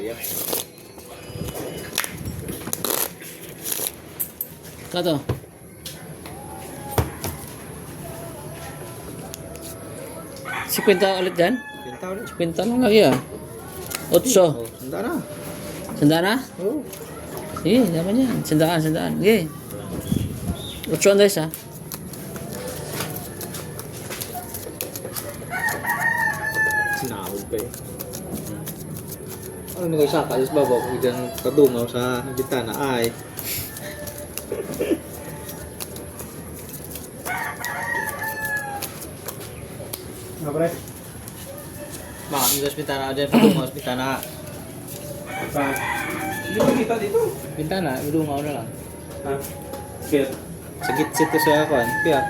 kuya. Kato. Si Kwenta ulit dyan? Pinta ulit. Si Kwenta lang lagi ah. 8. Oh, sanda na. Sanda na? Oo. Sige, dapat yan. Sandaan. Sige. 8 guys ah. Sinahod pa eh. Ano mo kayo saka? Is babaw kung ilang kadungaw sa bitana ay. Nga pre? Baka ang gas bitana dyan, kadungaw sa bitana. Hindi mo kita dito. Bintana, idungaw na lang. Ha? Kaya, Sa gitsit ko siya ako. Kaya.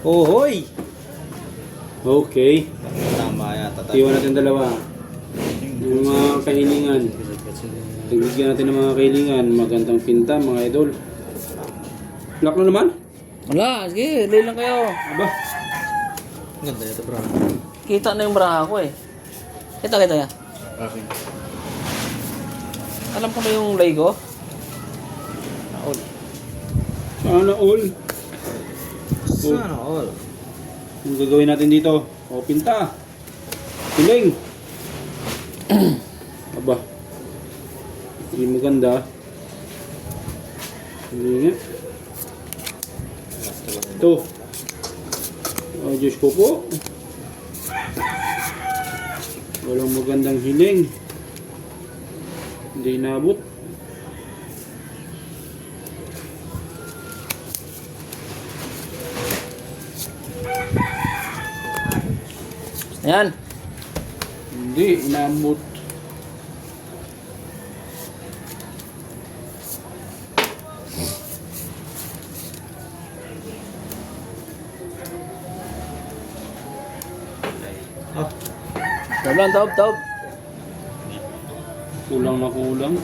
Oh, hoy! okay. Tama yata. Iwan natin dalawa. Yung mga kahilingan. Nagbigyan natin ng mga kahilingan. Magandang pinta, mga idol. Lock na naman? Wala, sige, lay lang kayo. Aba, Ganda ito bro. Kita na yung braha ko eh. Kita ya. Okay. Alam ko na yung lay ko. All. sana all. Sana all. Yung gagawin natin dito. O, pinta. Piling. Aba. Hindi maganda. Hindi nga. Ito. Oh, Diyos ko po. Walang magandang hiling. Hindi inabot. Ayan. Hindi inabot. Oh. Taob. Kulang na kulang.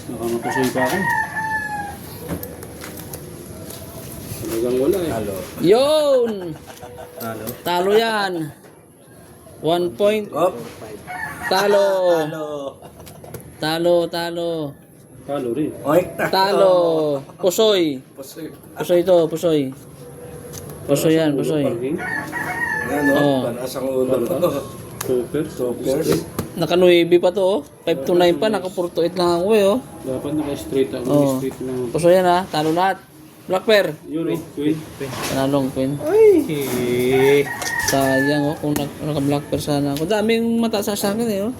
Nakamapusoy pa ako. Talagang wala eh. Halo. Yun! Halo. Talo yan. 1 point. Op. Talo. Halo. Talo. Talo rin. Oy. Talo. Pusoy. Pusoy. Pusoy to, pusoy. Pusoy yan, pusoy. Parking. Ano? Oo. Panas ang ulo. Super. Naka-9 pa to oh. 5 to 9 pa, naka-4 to 8 lang ako eh oh. Dapat naka-straight ako. Oo. Straight lang. Pusoy yan ha, talo lahat. Black pair. Yun oh. Queen. Panalong queen. Ay. Sayang oh, kung naka-black pair sana ako. Daming mataas sa akin eh oh.